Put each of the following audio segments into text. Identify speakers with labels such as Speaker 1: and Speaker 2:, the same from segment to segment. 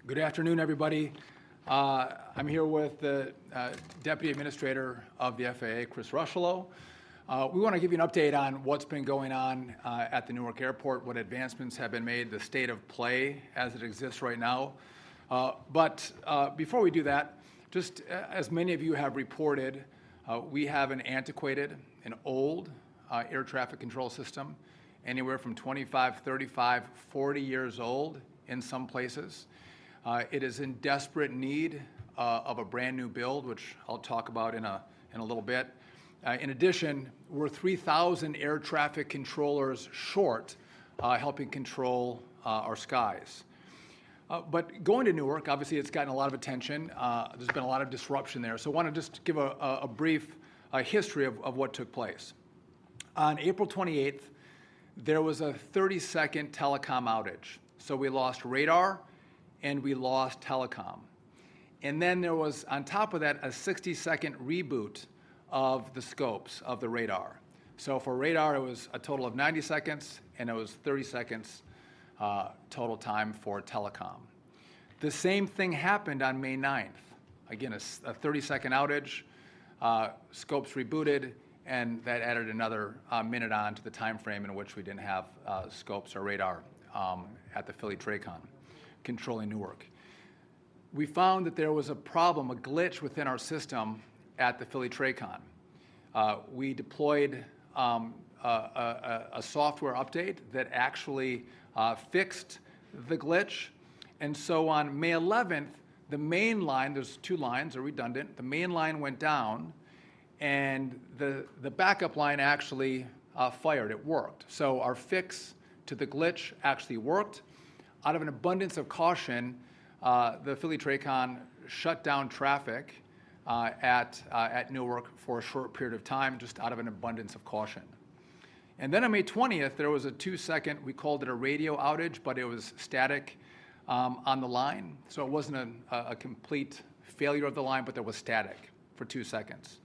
Speaker 1: Good afternoon, everybody. I'm here with the Deputy Administrator of the FAA, Chris Rushlow. We want to give you an update on what's been going on at the Newark Airport, what advancements have been made, the state of play as it exists right now. But before we do that, just as many of you have reported, we have an antiquated, an old air traffic control system, anywhere from 25, 35, 40 years old in some places. It is in desperate need of a brand new build, which I'll talk about in a little bit. In addition, we're 3,000 air traffic controllers short helping control our skies. But going to Newark, obviously it's gotten a lot of attention. There's been a lot of disruption there. So I want to just give a brief history of what took place. On April 28th, there was a 30-second telecom outage. So we lost radar and we lost telecom. And then there was, on top of that, a 60-second reboot of the scopes of the radar. So for radar, it was a total of 90 seconds, and it was 30 seconds total time for telecom. The same thing happened on May 9th. Again, a 30-second outage, scopes rebooted, and that added another minute on to the time frame in which we didn't have scopes or radar at the Philly TRACON controlling Newark. We found that there was a problem, a glitch within our system at the Philly TRACON. We deployed a software update that actually fixed the glitch. And so on May 11th, the main line, there's two lines, are redundant, the main line went down, and the backup line actually fired, it worked. So our fix to the glitch actually worked. Out of an abundance of caution, the Philly TRACON shut down traffic at Newark for a short period of time, just out of an abundance of caution. And then on May 20th, there was a 2-second, we called it a radio outage, but it was static on the line. So it wasn't a complete failure of the line, but there was static for 2 seconds.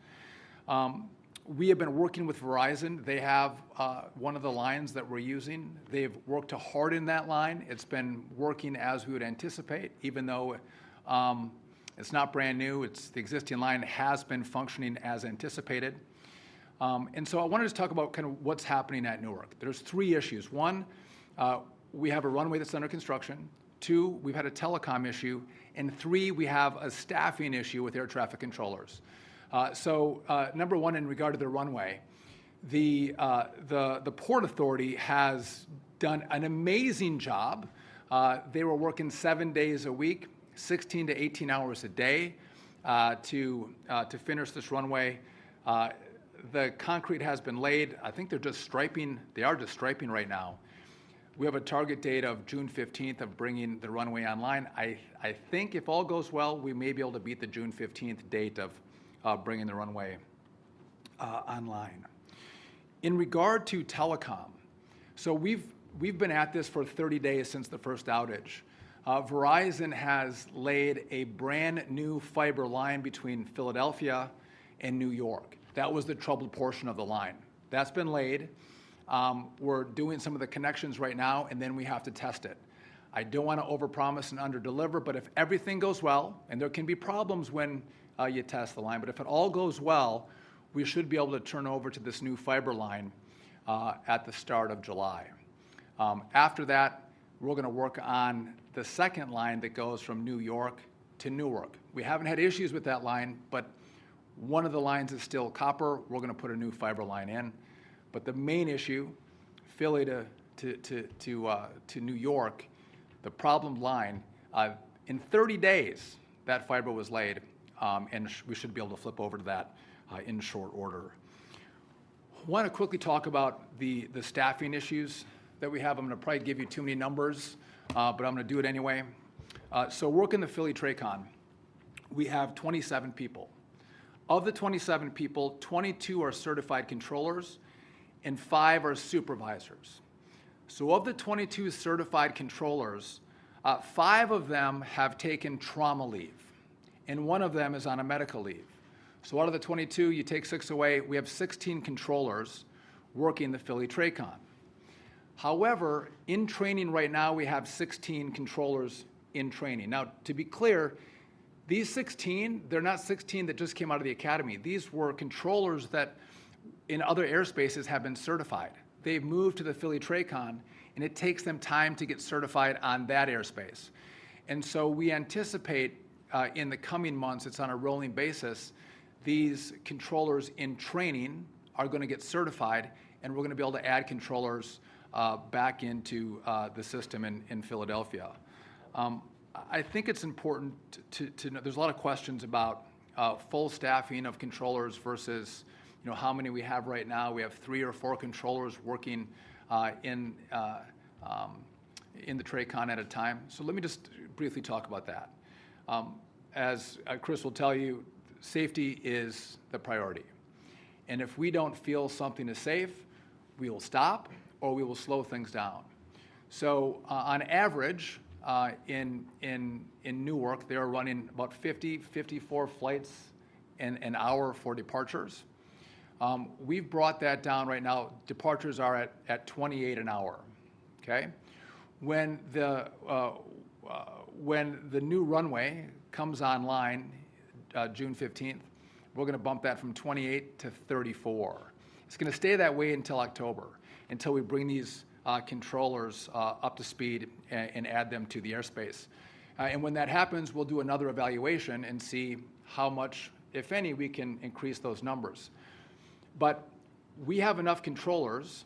Speaker 1: We have been working with Verizon. They have one of the lines that we're using. They've worked to harden that line. It's been working as we would anticipate, even though it's not brand new. The existing line has been functioning as anticipated. And so I wanted to talk about kind of what's happening at Newark. There's 3 issues. 1, we have a runway that's under construction. 2, we've had a telecom issue. And 3, we have a staffing issue with air traffic controllers. So number 1, in regard to the runway, the Port Authority has done an amazing job. They were working 7 days a week, 16 to 18 hours a day to finish this runway. The concrete has been laid. I think they're just striping. They are just striping right now. We have a target date of June 15th of bringing the runway online. I think if all goes well, we may be able to beat the June 15th date of bringing the runway online. In regard to telecom, so we've been at this for 30 days since the first outage. Verizon has laid a brand new fiber line between Philadelphia and New York. That was the troubled portion of the line. That's been laid. We're doing some of the connections right now, and then we have to test it. I don't want to overpromise and underdeliver, but if everything goes well, and there can be problems when you test the line, but if it all goes well, we should be able to turn over to this new fiber line at the start of July. After that, we're going to work on the second line that goes from New York to Newark. We haven't had issues with that line, but one of the lines is still copper. We're going to put a new fiber line in. But the main issue, Philly to New York, the problem line, in 30 days, that fiber was laid, and we should be able to flip over to that in short order. I want to quickly talk about the staffing issues that we have. I'm going to probably give you too many numbers, but I'm going to do it anyway. So working the Philly TRACON, we have 27 people. Of the 27 people, 22 are certified controllers and 5 are supervisors. So of the 22 certified controllers, 5 of them have taken trauma leave, and 1 of them is on a medical leave. So out of the 22, you take 6 away, we have 16 controllers working the Philly TRACON. However, in training right now, we have 16 controllers in training. Now, to be clear, these 16, they're not 16 that just came out of the academy. These were controllers that in other airspaces have been certified. They've moved to the Philly TRACON, and it takes them time to get certified on that airspace. And so we anticipate in the coming months, it's on a rolling basis, these controllers in training are going to get certified, and we're going to be able to add controllers back into the system in Philadelphia. I think it's important to know, there's a lot of questions about full staffing of controllers versus how many we have right now. We have 3 or 4 controllers working in the TRACON at a time. So let me just briefly talk about that. As Chris will tell you, safety is the priority. And if we don't feel something is safe, we will stop or we will slow things down. So on average, in Newark, they're running about 54 flights an hour for departures. We've brought that down right now. Departures are at 28 an hour. Okay, when the new runway comes online, June 15th, we're going to bump that from 28 to 34. It's going to stay that way until October, until we bring these controllers up to speed and add them to the airspace. And when that happens, we'll do another evaluation and see how much, if any, we can increase those numbers. But we have enough controllers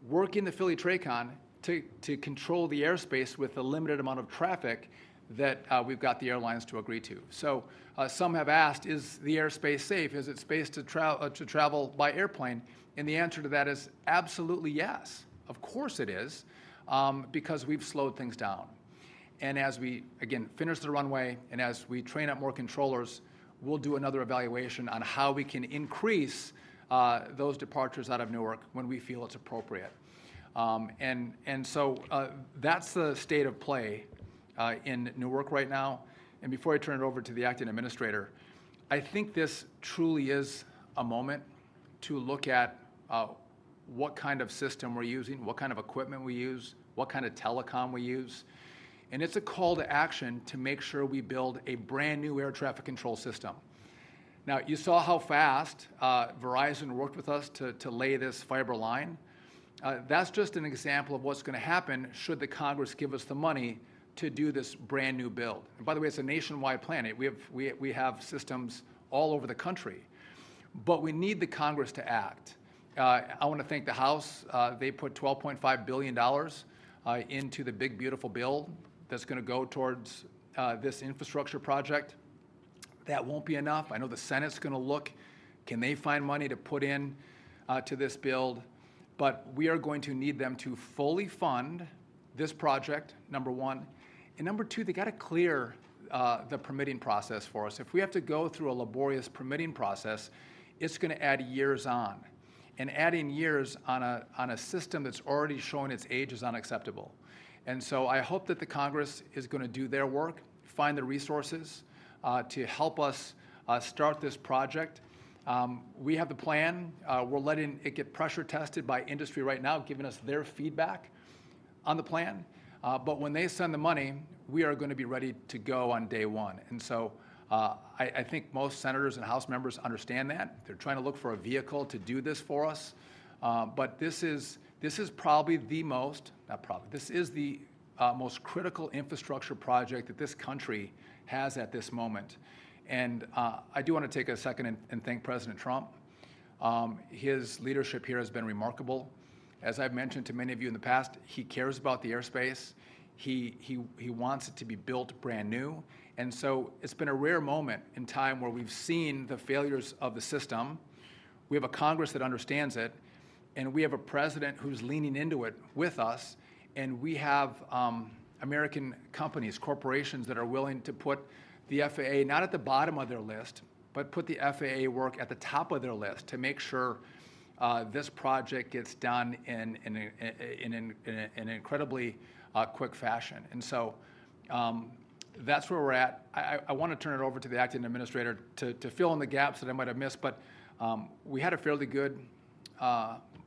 Speaker 1: working the Philly TRACON to control the airspace with the limited amount of traffic that we've got the airlines to agree to. So some have asked, is the airspace safe? Is it safe to travel by airplane? And the answer to that is absolutely yes. Of course it is, because we've slowed things down. And as we, again, finish the runway and as we train up more controllers, we'll do another evaluation on how we can increase those departures out of Newark when we feel it's appropriate. And so that's the state of play in Newark right now. And before I turn it over to the acting administrator, I think this truly is a moment to look at what kind of system we're using, what kind of equipment we use, what kind of telecom we use. And it's a call to action to make sure we build a brand new air traffic control system. Now, you saw how fast Verizon worked with us to lay this fiber line. That's just an example of what's going to happen should the Congress give us the money to do this brand new build. And by the way, it's a nationwide plan. We have systems all over the country, but we need the Congress to act. I want to thank the House. They put $12.5 billion into the big, beautiful bill that's going to go towards this infrastructure project. That won't be enough. I know the Senate's going to look, can they find money to put in to this build? But we are going to need them to fully fund this project, number one. And number two, they got to clear the permitting process for us. If we have to go through a laborious permitting process, it's going to add years on. And adding years on a system that's already showing its age is unacceptable. And so I hope that the Congress is going to do their work, find the resources to help us start this project. We have the plan. We're letting it get pressure tested by industry right now, giving us their feedback on the plan. But when they send the money, we are going to be ready to go on day one. And so I think most senators and House members understand that. They're trying to look for a vehicle to do this for us. But this is probably the most, not probably, this is the most critical infrastructure project that this country has at this moment. And I do want to take a second and thank President Trump. His leadership here has been remarkable. As I've mentioned to many of you in the past, he cares about the airspace. He wants it to be built brand new. And so it's been a rare moment in time where we've seen the failures of the system. We have a Congress that understands it, and we have a president who's leaning into it with us, and we have American companies, corporations that are willing to put the FAA not at the bottom of their list, but put the FAA work at the top of their list to make sure this project gets done in an incredibly quick fashion. And so that's where we're at. I want to turn it over to the acting administrator to fill in the gaps that I might have missed, but we had a fairly good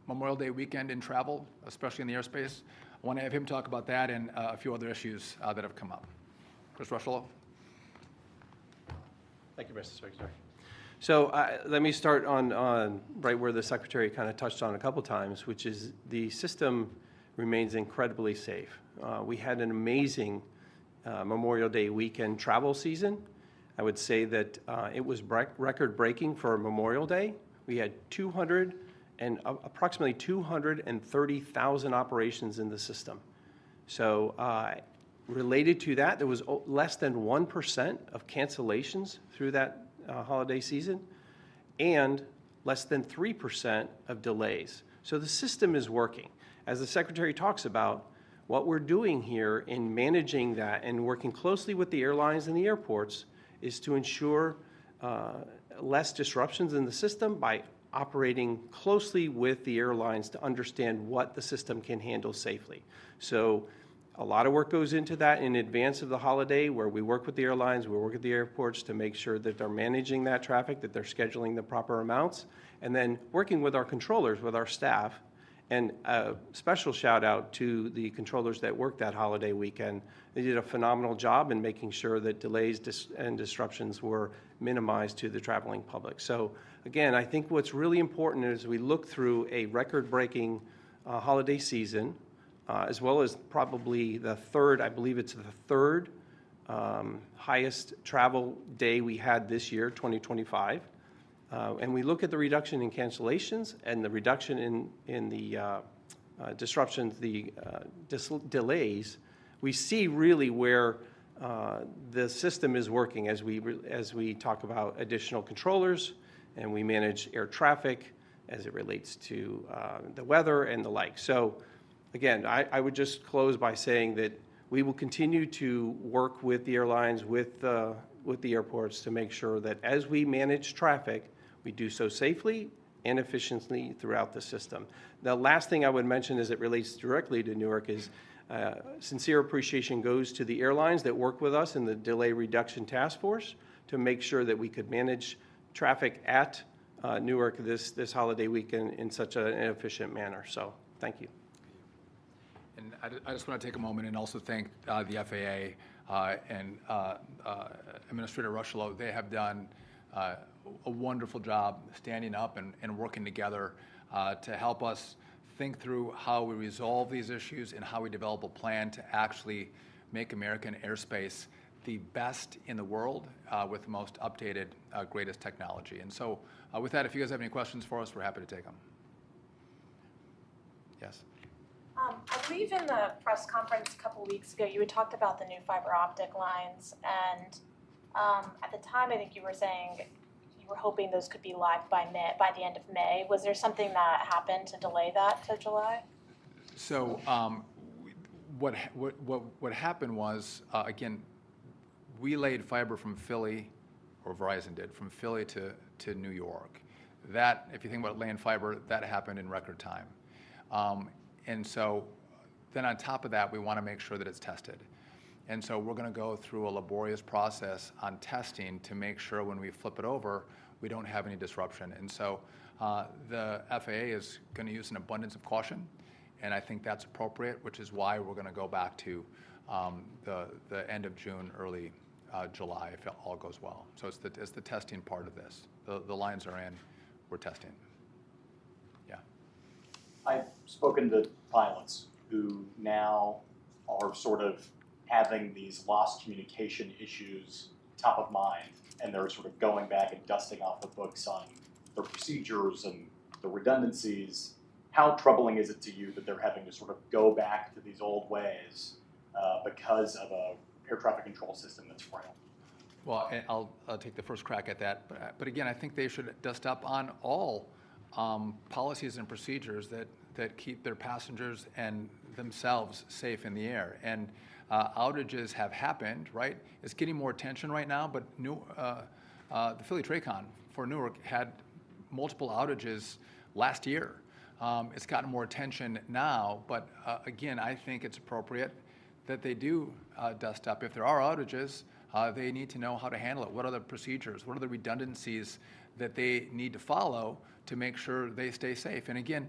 Speaker 1: Memorial Day weekend in travel, especially in the airspace. I want to have him talk about that and a few other issues that have come up. Chris Rushlow.
Speaker 2: Thank you, Mr. Secretary. So let me start on right where the Secretary kind of touched on a couple times, which is the system remains incredibly safe. We had an amazing Memorial Day weekend travel season. I would say that it was record-breaking for Memorial Day. We had approximately 230,000 operations in the system. So related to that, there was less than 1% of cancellations through that holiday season, and less than 3% of delays. So the system is working. As the Secretary talks about, what we're doing here in managing that and working closely with the airlines and the airports is to ensure less disruptions in the system by operating closely with the airlines to understand what the system can handle safely. So a lot of work goes into that in advance of the holiday, where we work with the airlines, we work with the airports to make sure that they're managing that traffic, that they're scheduling the proper amounts, and then working with our controllers, with our staff. And a special shout out to the controllers that worked that holiday weekend. They did a phenomenal job in making sure that delays and disruptions were minimized to the traveling public. So again, I think what's really important is we look through a record-breaking holiday season, as well as probably the third, I believe it's the third highest travel day we had this year, 2025. And we look at the reduction in cancellations and the reduction in the disruptions, the delays. We see really where the system is working as we talk about additional controllers and we manage air traffic as it relates to the weather and the like. So again, I would just close by saying that we will continue to work with the airlines, with the airports to make sure that as we manage traffic, we do so safely and efficiently throughout the system. The last thing I would mention as it relates directly to Newark is sincere appreciation goes to the airlines that work with us in the Delay Reduction Task Force to make sure that we could manage traffic at Newark this holiday weekend in such an efficient manner. So thank you.
Speaker 1: And I just want to take a moment and also thank the FAA and Administrator Rushlow. They have done a wonderful job standing up and working together to help us think through how we resolve these issues and how we develop a plan to actually make American airspace the best in the world with the most updated, greatest technology. And so with that, if you guys have any questions for us, we're happy to take them. Yes.
Speaker 3: I believe in the press conference a couple weeks ago, you had talked about the new fiber optic lines, and at the time, I think you were saying you were hoping those could be live by the end of May. Was there something that happened to delay that to July?
Speaker 1: So what happened was, again, we laid fiber from Philly, or Verizon did, from Philly to New York. That, if you think about laying fiber, that happened in record time. And so then on top of that, we want to make sure that it's tested. And so we're going to go through a laborious process on testing to make sure when we flip it over, we don't have any disruption. And so the FAA is going to use an abundance of caution, and I think that's appropriate, which is why we're going to go back to the end of June, early July, if all goes well. So it's the testing part of this. The lines are in, we're testing. Yeah.
Speaker 4: I've spoken to pilots who now are sort of having these lost communication issues top of mind, and they're sort of going back and dusting off the books on their procedures and the redundancies. How troubling is it to you that they're having to sort of go back to these old ways because of a air traffic control system that's frail?
Speaker 1: Well, I'll take the first crack at that. But again, I think they should dust up on all policies and procedures that keep their passengers and themselves safe in the air. And outages have happened, right? It's getting more attention right now, but the Philly TRACON for Newark had multiple outages last year. It's gotten more attention now, but again, I think it's appropriate that they do dust up. If there are outages, they need to know how to handle it. What are the procedures? What are the redundancies that they need to follow to make sure they stay safe? And again,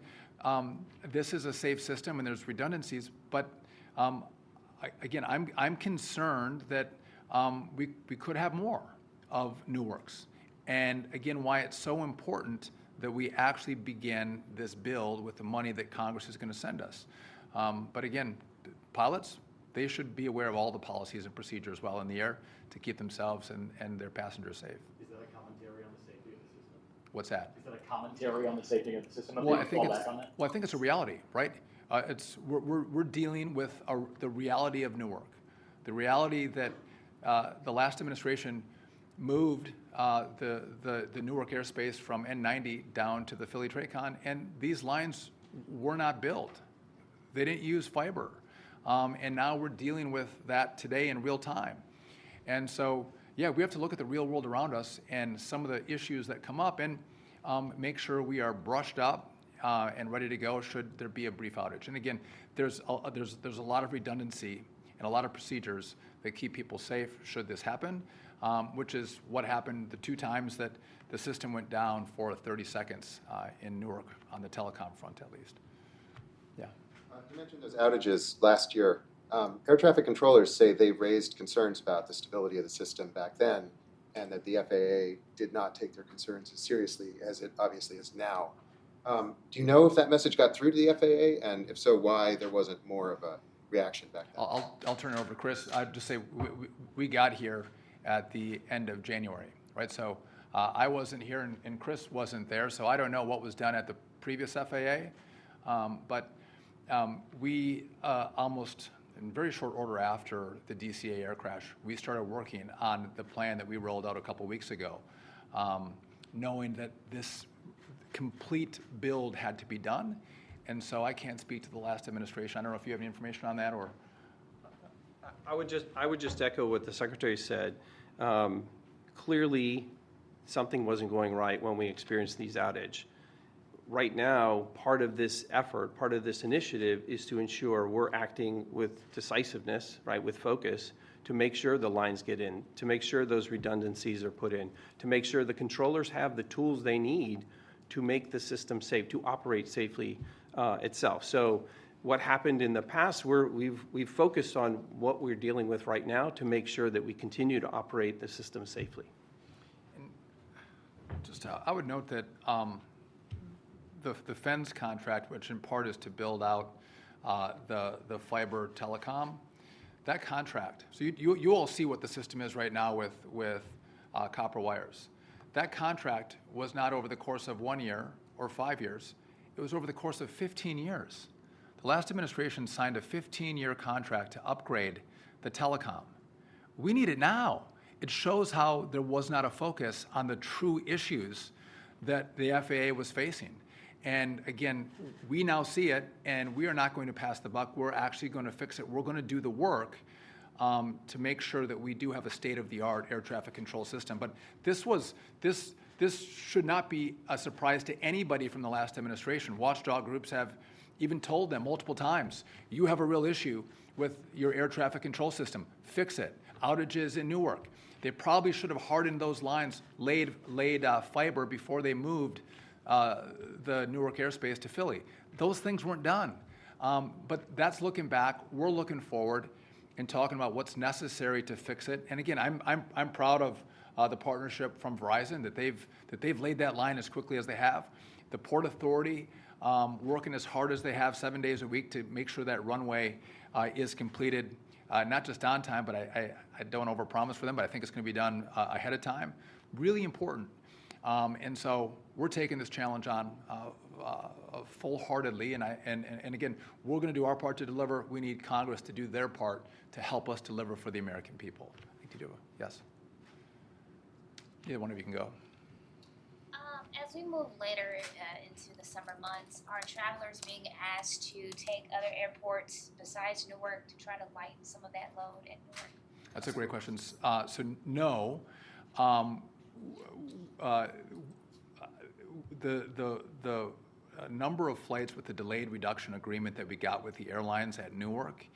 Speaker 1: this is a safe system and there's redundancies, but again, I'm concerned that we could have more of Newarks. And again, why it's so important that we actually begin this build with the money that Congress is going to send us. But again, pilots, they should be aware of all the policies and procedures while in the air to keep themselves and their passengers safe.
Speaker 4: Is that a commentary on the safety of the system?
Speaker 1: What's that?
Speaker 4: Is that a commentary on the safety of the system?
Speaker 1: Well, I think it's a reality, right? We're dealing with the reality of Newark, the reality that the last administration moved the Newark airspace from N90 down to the Philly Tracon, and these lines were not built. They didn't use fiber, and now we're dealing with that today in real time. And so, yeah, we have to look at the real world around us and some of the issues that come up, and make sure we are brushed up and ready to go should there be a brief outage. And again, there's a lot of redundancy and a lot of procedures that keep people safe should this happen, which is what happened the 2 times that the system went down for 30 seconds in Newark on the telecom front, at least. Yeah.
Speaker 5: You mentioned those outages last year. Air traffic controllers say they raised concerns about the stability of the system back then, and that the FAA did not take their concerns as seriously as it obviously is now. Do you know if that message got through to the FAA, and if so, why there wasn't more of a reaction back then?
Speaker 1: I'll turn it over to Chris. I'd just say we got here at the end of January, right? So I wasn't here and Chris wasn't there, so I don't know what was done at the previous FAA. But we almost in very short order after the DCA air crash, we started working on the plan that we rolled out a couple weeks ago, knowing that this complete build had to be done. And so I can't speak to the last administration. I don't know if you have any information on that or.
Speaker 2: I would just echo what the Secretary said. Clearly, something wasn't going right when we experienced these outages. Right now, part of this effort, part of this initiative is to ensure we're acting with decisiveness, right, with focus, to make sure the lines get in, to make sure those redundancies are put in, to make sure the controllers have the tools they need to make the system safe, to operate safely itself. So what happened in the past, we've focused on what we're dealing with right now to make sure that we continue to operate the system safely.
Speaker 1: And just I would note that the FENS contract, which in part is to build out the fiber telecom, that contract, so you all see what the system is right now with copper wires. That contract was not over the course of 1 year or 5 years. It was over the course of 15 years. The last administration signed a 15-year contract to upgrade the telecom. We need it now. It shows how there was not a focus on the true issues that the FAA was facing. And again, we now see it, and we are not going to pass the buck. We're actually going to fix it. We're going to do the work to make sure that we do have a state-of-the-art air traffic control system. But this should not be a surprise to anybody from the last administration. Watchdog groups have even told them multiple times, you have a real issue with your air traffic control system. Fix it. Outages in Newark. They probably should have hardened those lines, laid fiber before they moved the Newark airspace to Philly. Those things weren't done. But that's looking back. We're looking forward and talking about what's necessary to fix it. And again, I'm proud of the partnership from Verizon that they've laid that line as quickly as they have. The Port Authority working as hard as they have 7 days a week to make sure that runway is completed, not just on time, but I don't overpromise for them, but I think it's going to be done ahead of time. Really important. And so we're taking this challenge on full-heartedly, and again, we're going to do our part to deliver. We need Congress to do their part to help us deliver for the American people. I think you do. Yes. Either one of you can go.
Speaker 6: As we move later into the summer months, are travelers being asked to take other airports besides Newark to try to lighten some of that load at Newark?
Speaker 1: That's a great question. So no. The number of flights with the delayed reduction agreement that we got with the airlines at Newark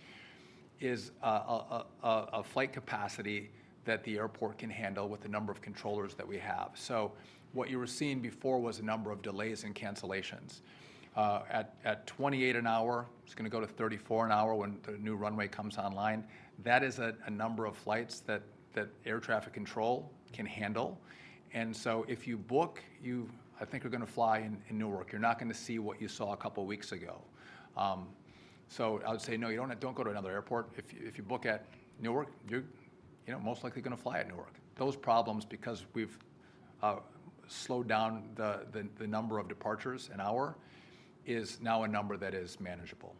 Speaker 1: is a flight capacity that the airport can handle with the number of controllers that we have. So what you were seeing before was a number of delays and cancellations. At 28 an hour, it's going to go to 34 an hour when the new runway comes online. That is a number of flights that that air traffic control can handle. And so if you book, you, I think, are going to fly in Newark. You're not going to see what you saw a couple of weeks ago. So I would say, no, you don't go to another airport. If you book at Newark, you're most likely going to fly at Newark. Those problems, because we've slowed down the number of departures an hour, is now a number that is manageable.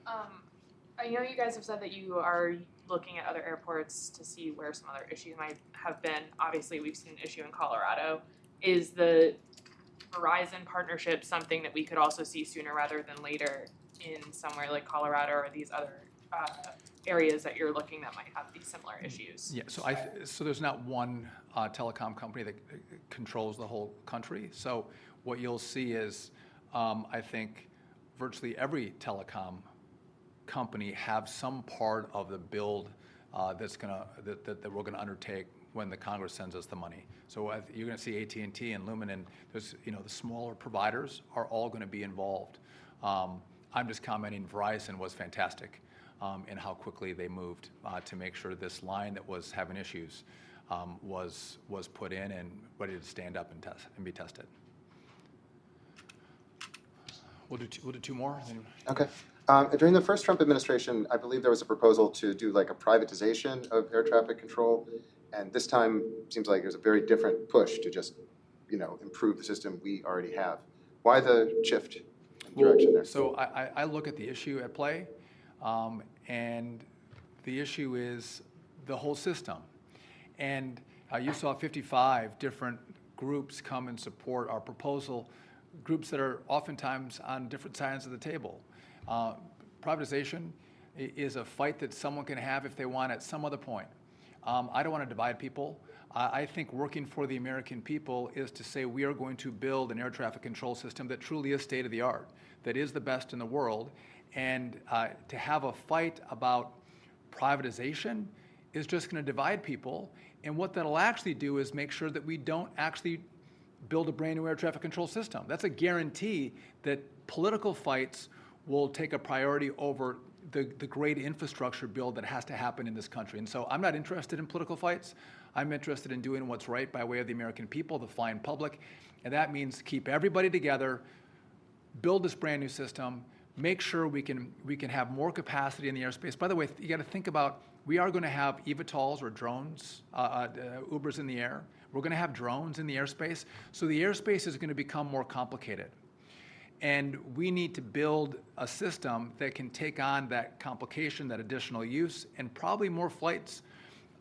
Speaker 7: I know you guys have said that you are looking at other airports to see where some other issues might have been. Obviously, we've seen an issue in Colorado. Is the Verizon partnership something that we could also see sooner rather than later in somewhere like Colorado or these other areas that you're looking that might have these similar issues?
Speaker 1: Yeah, so there's not one telecom company that controls the whole country. So what you'll see is, I think, virtually every telecom company have some part of the build that we're gonna undertake when the Congress sends us the money. So you're gonna see AT&T and Lumen, and there's, the smaller providers are all gonna be involved. I'm just commenting Verizon was fantastic in how quickly they moved to make sure this line that was having issues was put in and ready to stand up and be tested. We'll do two more.
Speaker 5: Okay. During the first Trump administration, I believe there was a proposal to do like a privatization of air traffic control. And this time seems like there's a very different push to just, improve the system we already have. Why the shift in direction there?
Speaker 1: So I look at the issue at play, and the issue is the whole system. And you saw 55 different groups come and support our proposal, groups that are oftentimes on different sides of the table. Privatization is a fight that someone can have if they want at some other point. I don't want to divide people. I think working for the American people is to say we are going to build an air traffic control system that truly is state of the art, that is the best in the world. And to have a fight about privatization is just going to divide people. And what that'll actually do is make sure that we don't actually build a brand new air traffic control system. That's a guarantee that political fights will take a priority over the great infrastructure build that has to happen in this country. And so I'm not interested in political fights. I'm interested in doing what's right by way of the American people, the flying public. And that means keep everybody together, build this brand new system, make sure we can have more capacity in the airspace. By the way, you got to think about, we are going to have eVTOLs or drones, Ubers in the air. We're going to have drones in the airspace. So the airspace is going to become more complicated. And we need to build a system that can take on that complication, that additional use, and probably more flights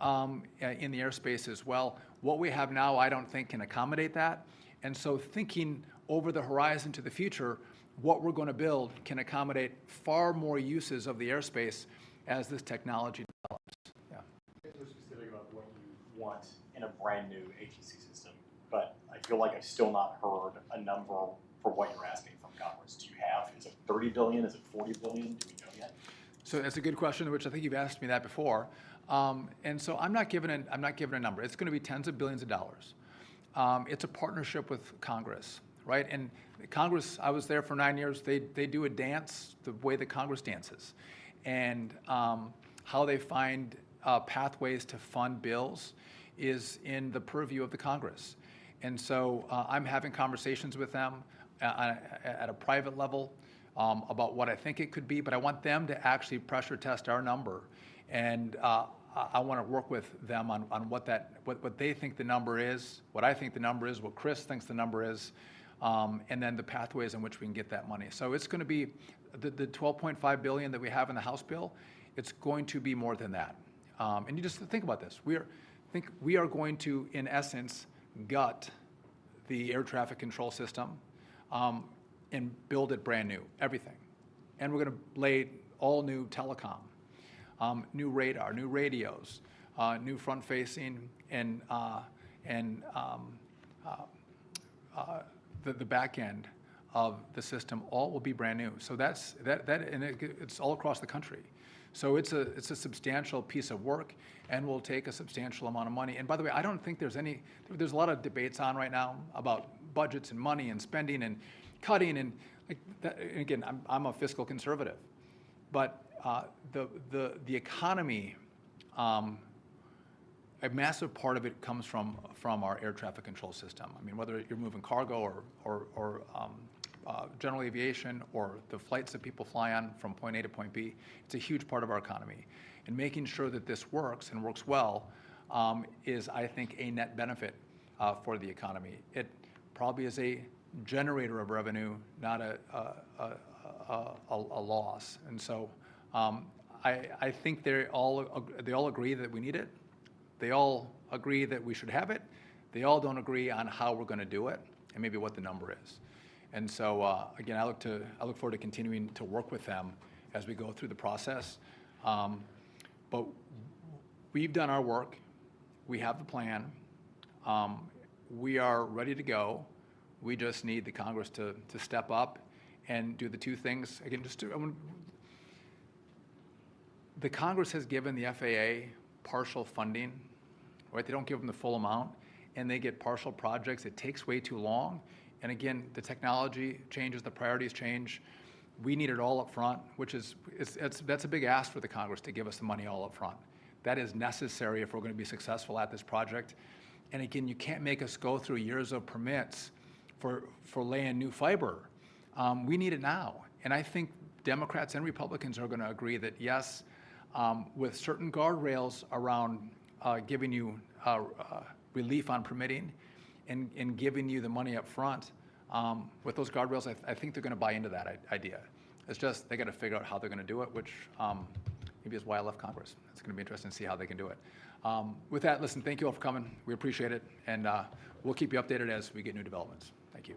Speaker 1: in the airspace as well. What we have now, I don't think, can accommodate that. And so thinking over the horizon to the future, what we're going to build can accommodate far more uses of the airspace as this technology develops. Yeah.
Speaker 4: Get so specific about what you want in a brand new ATC system, but I feel like I've still not heard a number for what you're asking from Congress. Do you have, is it 30 billion, is it 40 billion, do we know yet?
Speaker 1: So that's a good question, which I think you've asked me that before. And so I'm not giving a number. It's going to be tens of billions of dollars. It's a partnership with Congress, right? And Congress, I was there for 9 years. They do a dance the way that Congress dances, and how they find pathways to fund bills is in the purview of the Congress. And so I'm having conversations with them at a private level about what I think it could be, but I want them to actually pressure test our number. And I want to work with them on what they think the number is, what I think the number is, what Chris thinks the number is, and then the pathways in which we can get that money. So it's going to be the $12.5 billion that we have in the House bill. It's going to be more than that. And you just think about this. We are going to, in essence, gut the air traffic control system and build it brand new, everything. And we're going to lay all new telecom, new radar, new radios, new front-facing, and the back end of the system all will be brand new. So it's all across the country. So it's a substantial piece of work, and will take a substantial amount of money. And by the way, I don't think there's a lot of debates on right now about budgets and money and spending and cutting and like that. And again, I'm a fiscal conservative, but the economy a massive part of it comes from our air traffic control system. I mean, whether you're moving cargo or general aviation or the flights that people fly on from point A to point B, it's a huge part of our economy. And making sure that this works and works well is, I think, a net benefit for the economy. It probably is a generator of revenue, not a loss. And so I think they all agree that we need it. They all agree that we should have it. They all don't agree on how we're going to do it and maybe what the number is. And so again, I look forward to continuing to work with them as we go through the process. But we've done our work. We have the plan. We are ready to go. We just need the Congress to step up and do the two things. Again, the Congress has given the FAA partial funding, right? They don't give them the full amount, and they get partial projects. It takes way too long. And again, the technology changes, the priorities change. We need it all up front, which that's a big ask for the Congress to give us the money all up front. That is necessary if we're going to be successful at this project. And again, you can't make us go through years of permits for laying new fiber. We need it now. And I think Democrats and Republicans are going to agree that yes, with certain guardrails around giving you relief on permitting and giving you the money up front, with those guardrails, I think they're going to buy into that idea. It's just they got to figure out how they're going to do it, which maybe is why I left Congress. It's going to be interesting to see how they can do it. With that, listen, thank you all for coming. We appreciate it, and we'll keep you updated as we get new developments. Thank you.